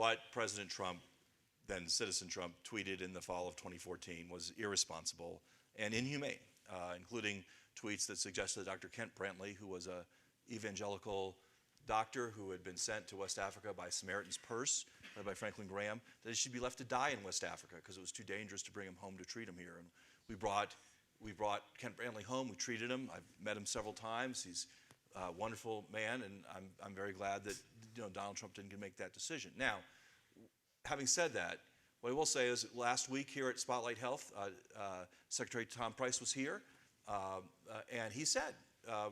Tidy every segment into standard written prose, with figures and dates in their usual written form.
what President Trump, then citizen Trump, tweeted in the fall of 2014 was irresponsible and inhumane, including tweets that suggested that Dr. Kent Brantley, who was an evangelical doctor who had been sent to West Africa by Samaritan's Purse, led by Franklin Graham, that he should be left to die in West Africa because it was too dangerous to bring him home to treat him here. And we brought Kent Brantley home. We treated him. I've met him several times. He's a wonderful man, and I'm very glad that Donald Trump didn't make that decision. Now, having said that, what I will say is last week here at Spotlight Health, Secretary Tom Price was here, and he said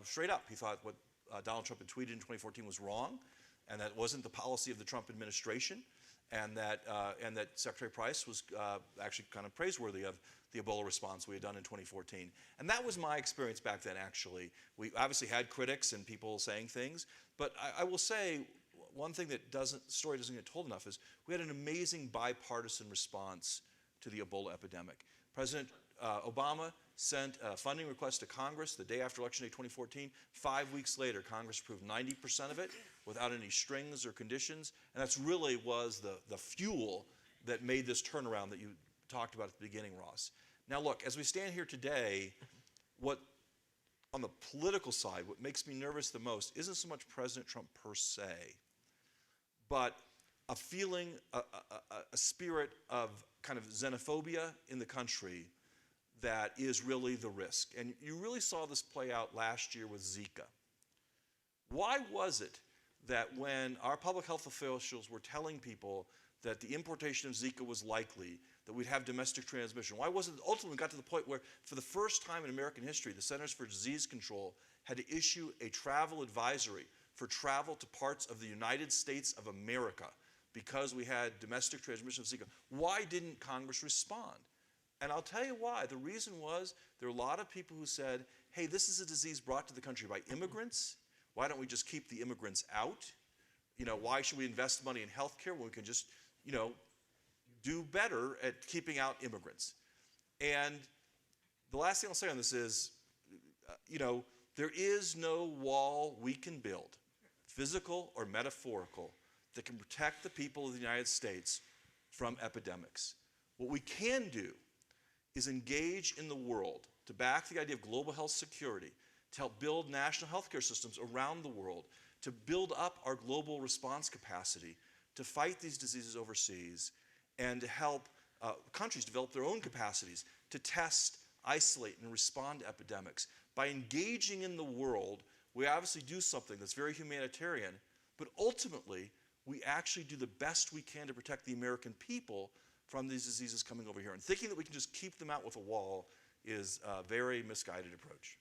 straight up he thought what Donald Trump had tweeted in 2014 was wrong, and that wasn't the policy of the Trump administration, and that Secretary Price was actually kind of praiseworthy of the Ebola response we had done in 2014. And that was my experience back then, actually. We obviously had critics and people saying things, but I will say one thing that the story doesn't get told enough is we had an amazing bipartisan response to the Ebola epidemic. President Obama sent a funding request to Congress the day after Election Day 2014. 5 weeks later, Congress approved 90% of it without any strings or conditions, and that's really was the fuel that made this turnaround that you talked about at the beginning, Ross. Now look, as we stand here today, on the political side, what makes me nervous the most isn't so much President Trump per se, but a feeling, a spirit of kind of xenophobia in the country that is really the risk. And you really saw this play out last year with Zika. Why was it that when our public health officials were telling people that the importation of Zika was likely, that we'd have domestic transmission, why wasn't it ultimately got to the point where for the first time in American history, the Centers for Disease Control had to issue a travel advisory for travel to parts of the United States of America because we had domestic transmission of Zika? Why didn't Congress respond? And I'll tell you why. The reason was there were a lot of people who said, hey, this is a disease brought to the country by immigrants. Why don't we just keep the immigrants out? Why should we invest money in health care when we can just, do better at keeping out immigrants? And the last thing I'll say on this is, there is no wall we can build, physical or metaphorical, that can protect the people of the United States from epidemics. What we can do is engage in the world to back the idea of global health security, to help build national healthcare systems around the world, to build up our global response capacity, to fight these diseases overseas, and to help countries develop their own capacities to test, isolate, and respond to epidemics. By engaging in the world, we obviously do something that's very humanitarian, but ultimately, we actually do the best we can to protect the American people from these diseases coming over here. And thinking that we can just keep them out with a wall is a very misguided approach.